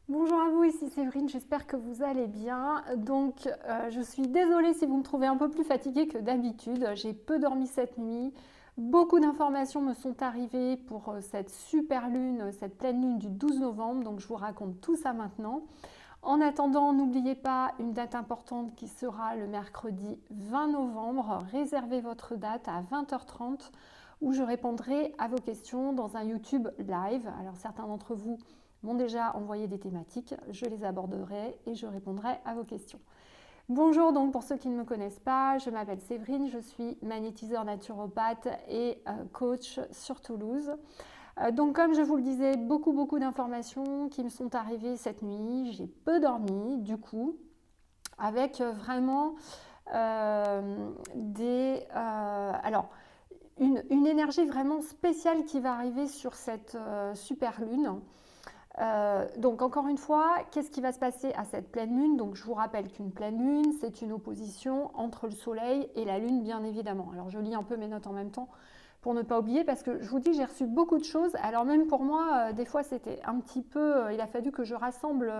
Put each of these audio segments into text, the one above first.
Bonjour à vous, ici Séverine, j'espère que vous allez bien. Je suis désolée si vous me trouvez un peu plus fatiguée que d'habitude. J'ai peu dormi cette nuit. Beaucoup d'informations me sont arrivées pour cette super lune, cette pleine lune du 12 novembre. Donc, je vous raconte tout ça maintenant. En attendant, n'oubliez pas une date importante qui sera le mercredi 20 novembre. Réservez votre date à 20h30 où je répondrai à vos questions dans un YouTube live. Alors, certains d'entre vous m'ont déjà envoyé des thématiques, je les aborderai et je répondrai à vos questions. Bonjour donc pour ceux qui ne me connaissent pas, je m'appelle Séverine, je suis magnétiseur naturopathe et coach sur Toulouse. Donc comme je vous le disais, beaucoup d'informations qui me sont arrivées cette nuit, j'ai peu dormi du coup, avec vraiment alors une énergie vraiment spéciale qui va arriver sur cette super lune. Donc encore une fois, qu'est-ce qui va se passer à cette pleine lune? Donc je vous rappelle qu'une pleine lune, c'est une opposition entre le soleil et la lune, bien évidemment. Alors je lis un peu mes notes en même temps pour ne pas oublier, parce que je vous dis, j'ai reçu beaucoup de choses. Alors même pour moi, des fois c'était un petit peu, il a fallu que je rassemble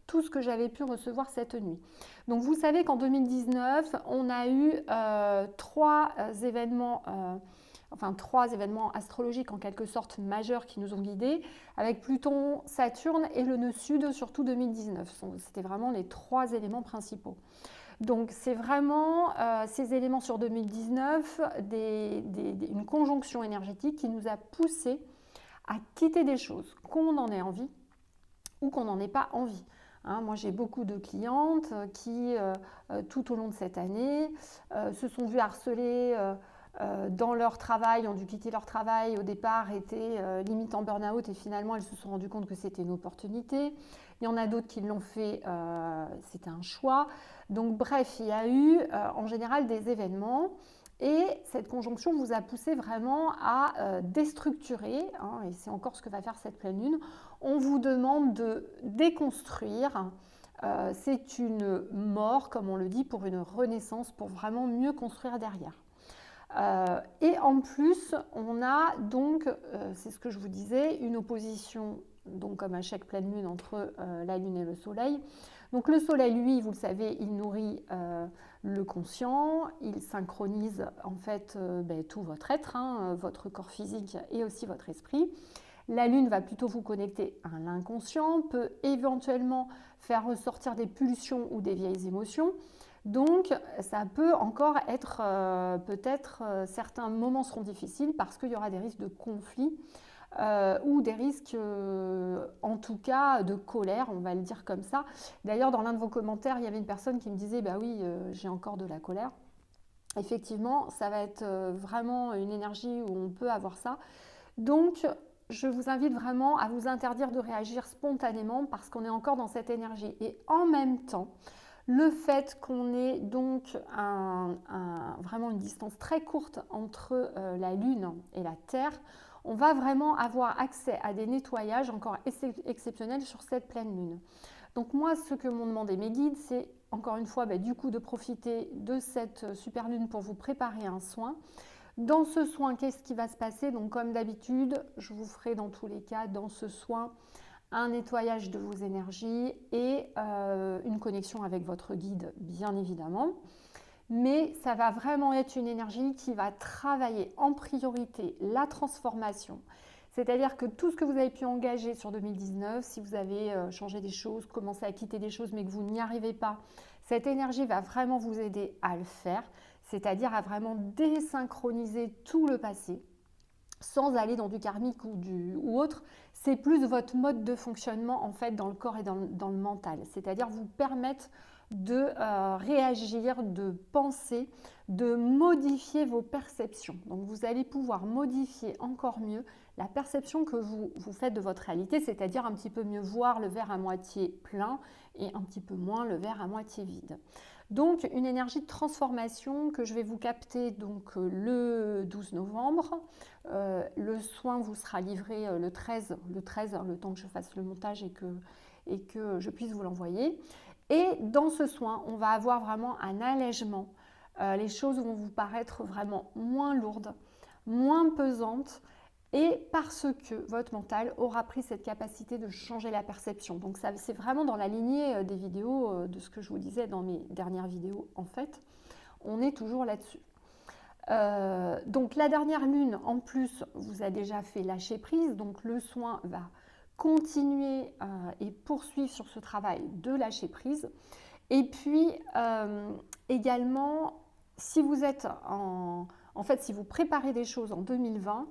tout ce que j'avais pu recevoir cette nuit. Donc vous savez qu'en 2019, on a eu trois événements astrologiques en quelque sorte majeurs qui nous ont guidés, avec Pluton, Saturne et le nœud sud, surtout 2019. C'était vraiment les trois éléments principaux. Donc c'est vraiment ces éléments sur 2019, une conjonction énergétique qui nous a poussé à quitter des choses, qu'on en ait envie ou qu'on n'en ait pas envie. Moi, j'ai beaucoup de clientes qui, tout au long de cette année, se sont vues harcelées dans leur travail, ont dû quitter leur travail, au départ étaient limite en burn-out et finalement elles se sont rendues compte que c'était une opportunité. Il y en a d'autres qui l'ont fait, c'était un choix. Donc bref, il y a eu en général des événements et cette conjonction vous a poussé vraiment à déstructurer, et c'est encore ce que va faire cette pleine lune. On vous demande de déconstruire. C'est une mort, comme on le dit, pour une renaissance, pour vraiment mieux construire derrière. Et en plus, on a donc, c'est ce que je vous disais, une opposition, donc comme à chaque pleine lune, entre la lune et le soleil. Donc le soleil, lui, vous le savez, il nourrit le conscient, il synchronise en fait tout votre être, votre corps physique et aussi votre esprit. La lune va plutôt vous connecter à l'inconscient, peut éventuellement faire ressortir des pulsions ou des vieilles émotions. Donc, ça peut encore être, peut-être, certains moments seront difficiles parce qu'il y aura des risques de conflit ou des risques, en tout cas, de colère, on va le dire comme ça. D'ailleurs, dans l'un de vos commentaires, il y avait une personne qui me disait, bah oui, j'ai encore de la colère. Effectivement, ça va être vraiment une énergie où on peut avoir ça. Donc, je vous invite vraiment à vous interdire de réagir spontanément parce qu'on est encore dans cette énergie. Et en même temps, le fait qu'on ait donc vraiment une distance très courte entre la Lune et la Terre, on va vraiment avoir accès à des nettoyages encore exceptionnels sur cette pleine Lune. Donc moi, ce que m'ont demandé mes guides, c'est encore une fois du coup de profiter de cette super Lune pour vous préparer un soin. Dans ce soin, qu'est-ce qui va se passer? Donc comme d'habitude, je vous ferai dans tous les cas dans ce soin un nettoyage de vos énergies et une connexion avec votre guide, bien évidemment. Mais ça va vraiment être une énergie qui va travailler en priorité la transformation. C'est-à-dire que tout ce que vous avez pu engager sur 2019, si vous avez changé des choses, commencé à quitter des choses, mais que vous n'y arrivez pas, cette énergie va vraiment vous aider à le faire, c'est-à-dire à vraiment désynchroniser tout le passé, sans aller dans du karmique ou autre. C'est plus votre mode de fonctionnement en fait dans le corps et dans le mental, c'est-à-dire vous permettre de réagir, de penser, de modifier vos perceptions. Donc vous allez pouvoir modifier encore mieux la perception que vous faites de votre réalité, c'est-à-dire un petit peu mieux voir le verre à moitié plein et un petit peu moins le verre à moitié vide. Donc une énergie de transformation que je vais vous capter donc le 12 novembre. Le soin vous sera livré le 13, le temps que je fasse le montage et que je puisse vous l'envoyer. Et dans ce soin, on va avoir vraiment un allègement. Les choses vont vous paraître vraiment moins lourdes, moins pesantes et parce que votre mental aura pris cette capacité de changer la perception. Donc ça, c'est vraiment dans la lignée des vidéos, de ce que je vous disais dans mes dernières vidéos en fait. On est toujours là-dessus. Donc la dernière lune, en plus, vous a déjà fait lâcher prise, donc le soin va continuer et poursuivre sur ce travail de lâcher prise. Et puis également, si vous êtes en fait, si vous préparez des choses en 2020,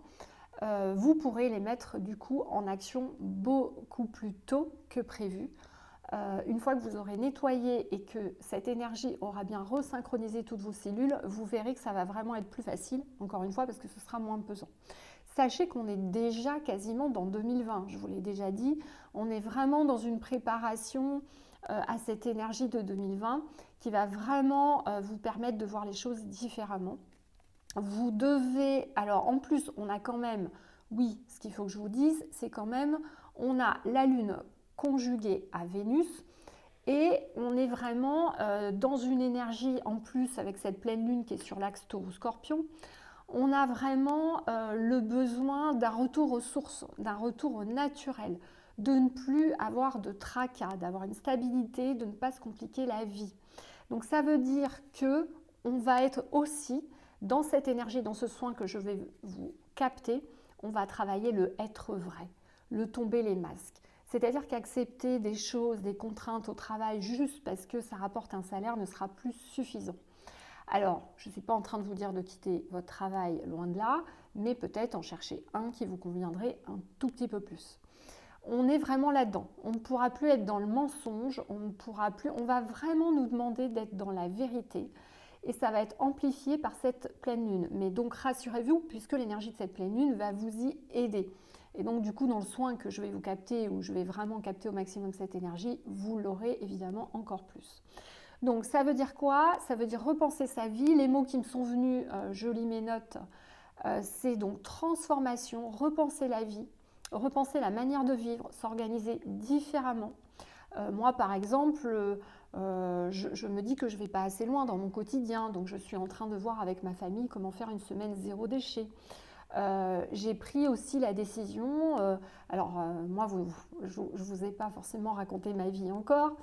vous pourrez les mettre du coup en action beaucoup plus tôt que prévu. Une fois que vous aurez nettoyé et que cette énergie aura bien resynchronisé toutes vos cellules, vous verrez que ça va vraiment être plus facile, encore une fois, parce que ce sera moins pesant. Sachez qu'on est déjà quasiment dans 2020, je vous l'ai déjà dit, on est vraiment dans une préparation à cette énergie de 2020 qui va vraiment vous permettre de voir les choses différemment. Vous devez, alors en plus on a quand même, oui, ce qu'il faut que je vous dise, c'est quand même, on a la Lune conjuguée à Vénus et on est vraiment dans une énergie en plus avec cette pleine Lune qui est sur l'axe Taureau-Scorpion. On a vraiment le besoin d'un retour aux sources, d'un retour au naturel, de ne plus avoir de tracas, d'avoir une stabilité, de ne pas se compliquer la vie. Donc ça veut dire que on va être aussi dans cette énergie, dans ce soin que je vais vous capter, on va travailler le être vrai, le tomber les masques. C'est-à-dire qu'accepter des choses, des contraintes au travail juste parce que ça rapporte un salaire ne sera plus suffisant. Alors, je ne suis pas en train de vous dire de quitter votre travail, loin de là, mais peut-être en chercher un qui vous conviendrait un tout petit peu plus. On est vraiment là-dedans. On ne pourra plus être dans le mensonge, on va vraiment nous demander d'être dans la vérité. Et ça va être amplifié par cette pleine lune. Mais donc rassurez-vous, puisque l'énergie de cette pleine lune va vous y aider. Et donc du coup, dans le soin que je vais vous capter, où je vais vraiment capter au maximum cette énergie, vous l'aurez évidemment encore plus. Donc ça veut dire quoi? Ça veut dire repenser sa vie. Les mots qui me sont venus, je lis mes notes, c'est donc transformation, repenser la vie, repenser la manière de vivre, s'organiser différemment. Moi, par exemple, je me dis que je ne vais pas assez loin dans mon quotidien, donc je suis en train de voir avec ma famille comment faire une semaine zéro déchet. J'ai pris aussi la décision, moi je ne vous ai pas forcément raconté ma vie encore,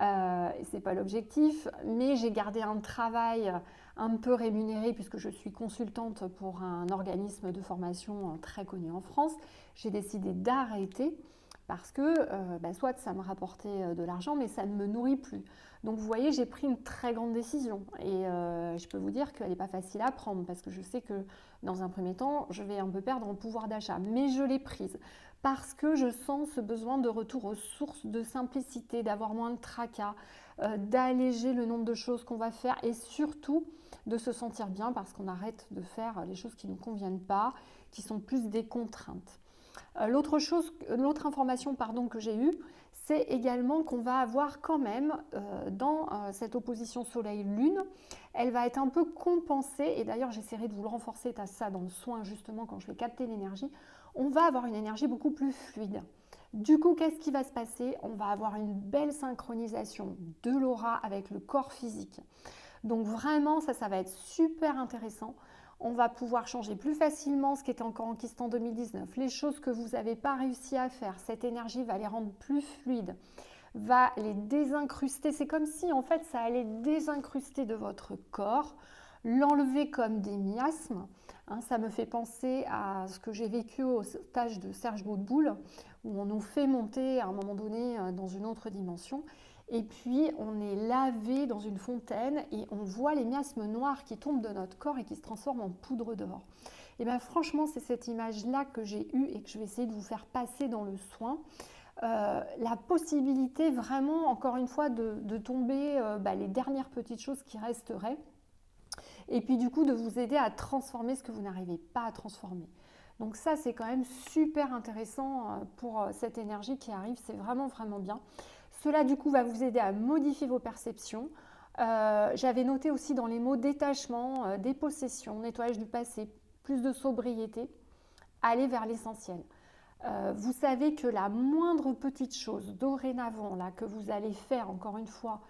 ce n'est pas l'objectif, mais j'ai gardé un travail un peu rémunéré puisque je suis consultante pour un organisme de formation très connu en France. J'ai décidé d'arrêter parce que soit ça me rapportait de l'argent, mais ça ne me nourrit plus. Donc vous voyez, j'ai pris une très grande décision et je peux vous dire qu'elle n'est pas facile à prendre parce que je sais que dans un premier temps, je vais un peu perdre en pouvoir d'achat, mais je l'ai prise parce que je sens ce besoin de retour aux sources, de simplicité, d'avoir moins de tracas, d'alléger le nombre de choses qu'on va faire et surtout de se sentir bien parce qu'on arrête de faire les choses qui ne nous conviennent pas, qui sont plus des contraintes. L'autre information que j'ai eue, c'est également qu'on va avoir quand même dans cette opposition Soleil-Lune, elle va être un peu compensée, et d'ailleurs j'essaierai de vous le renforcer à ça dans le soin justement quand je vais capter l'énergie, on va avoir une énergie beaucoup plus fluide. Du coup, qu'est-ce qui va se passer? On va avoir une belle synchronisation de l'aura avec le corps physique. Donc vraiment, ça va être super intéressant. On va pouvoir changer plus facilement ce qui était encore enquisté en 2019. Les choses que vous n'avez pas réussi à faire, cette énergie va les rendre plus fluides, va les désincruster. C'est comme si en fait ça allait désincruster de votre corps, l'enlever comme des miasmes. Ça me fait penser à ce que j'ai vécu au stage de Serge Boudboul, où on nous fait monter à un moment donné dans une autre dimension. Et puis on est lavé dans une fontaine et on voit les miasmes noirs qui tombent de notre corps et qui se transforment en poudre d'or. Et bien franchement, c'est cette image-là que j'ai eue et que je vais essayer de vous faire passer dans le soin. La possibilité vraiment, encore une fois, de tomber les dernières petites choses qui resteraient. Et puis du coup, de vous aider à transformer ce que vous n'arrivez pas à transformer. Donc ça, c'est quand même super intéressant pour cette énergie qui arrive. C'est vraiment, vraiment bien. Cela, du coup, va vous aider à modifier vos perceptions. J'avais noté aussi dans les mots détachement, dépossession, nettoyage du passé, plus de sobriété, aller vers l'essentiel. Vous savez que la moindre petite chose dorénavant là, que vous allez faire, encore une fois,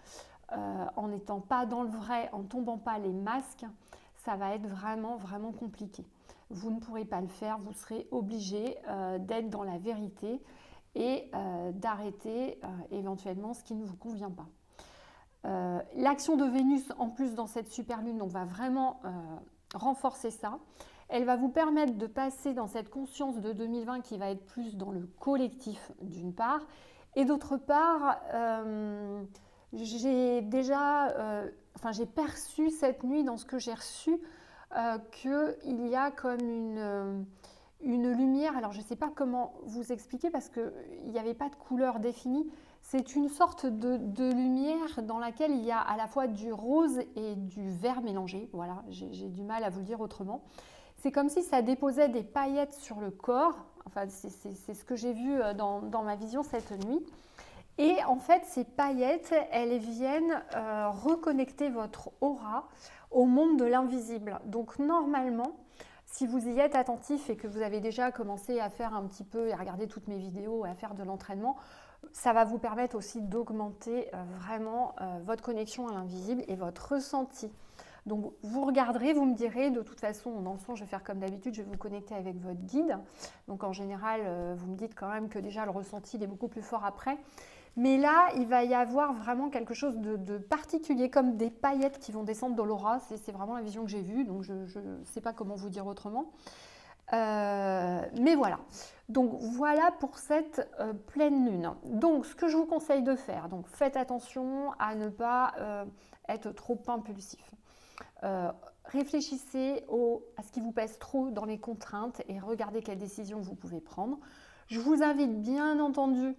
en n'étant pas dans le vrai, en tombant pas les masques, ça va être vraiment, vraiment compliqué. vous ne pourrez pas le faire, vous serez obligé d'être dans la vérité et d'arrêter éventuellement ce qui ne vous convient pas. L'action de Vénus en plus dans cette super lune donc, va vraiment renforcer ça. Elle va vous permettre de passer dans cette conscience de 2020 qui va être plus dans le collectif d'une part et d'autre part j'ai perçu cette nuit dans ce que j'ai reçu qu'il y a comme une lumière, alors je ne sais pas comment vous expliquer parce qu'il n'y avait pas de couleur définie, c'est une sorte de lumière dans laquelle il y a à la fois du rose et du vert mélangé, voilà, j'ai du mal à vous le dire autrement. C'est comme si ça déposait des paillettes sur le corps, enfin c'est ce que j'ai vu dans ma vision cette nuit. Et en fait, ces paillettes, elles viennent reconnecter votre aura au monde de l'invisible. Donc normalement, si vous y êtes attentif et que vous avez déjà commencé à faire un petit peu, et à regarder toutes mes vidéos et à faire de l'entraînement, ça va vous permettre aussi d'augmenter vraiment votre connexion à l'invisible et votre ressenti. Donc vous regarderez, vous me direz, de toute façon dans le son je vais faire comme d'habitude, je vais vous connecter avec votre guide. Donc en général vous me dites quand même que déjà le ressenti il est beaucoup plus fort après. Mais là il va y avoir vraiment quelque chose de particulier, comme des paillettes qui vont descendre dans l'aura, c'est vraiment la vision que j'ai vue, donc je ne sais pas comment vous dire autrement. Mais voilà, donc voilà pour cette pleine lune. Donc ce que je vous conseille de faire, donc faites attention à ne pas être trop impulsif. Réfléchissez à ce qui vous pèse trop dans les contraintes et regardez quelles décisions vous pouvez prendre. Je vous invite bien entendu,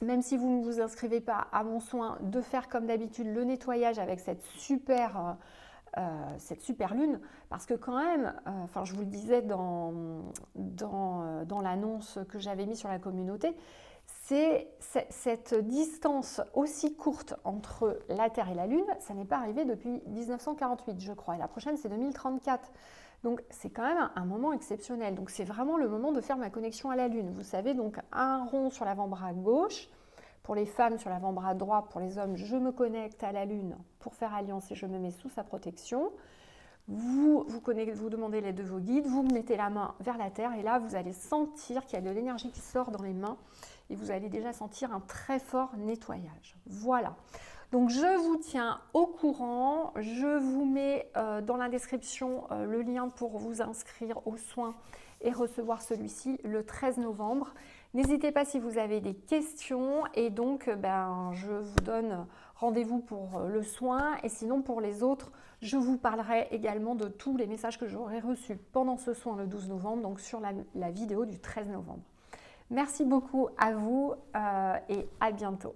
même si vous ne vous inscrivez pas à mon soin, de faire comme d'habitude le nettoyage avec cette super lune, parce que quand même, je vous le disais dans l'annonce que j'avais mise sur la communauté, c'est cette distance aussi courte entre la Terre et la Lune, ça n'est pas arrivé depuis 1948 je crois, et la prochaine c'est 2034. Donc c'est quand même un moment exceptionnel, donc c'est vraiment le moment de faire ma connexion à la Lune. Vous savez, donc un rond sur l'avant-bras gauche, pour les femmes sur l'avant-bras droit, pour les hommes, je me connecte à la Lune pour faire alliance et je me mets sous sa protection. Vous demandez l'aide de vos guides, vous mettez la main vers la terre et là vous allez sentir qu'il y a de l'énergie qui sort dans les mains et vous allez déjà sentir un très fort nettoyage. Voilà. Donc je vous tiens au courant, je vous mets dans la description le lien pour vous inscrire aux soins et recevoir celui-ci le 13 novembre. N'hésitez pas si vous avez des questions et donc je vous donne rendez-vous pour le soin et sinon pour les autres, je vous parlerai également de tous les messages que j'aurai reçus pendant ce soin le 12 novembre, donc sur la vidéo du 13 novembre. Merci beaucoup à vous et à bientôt.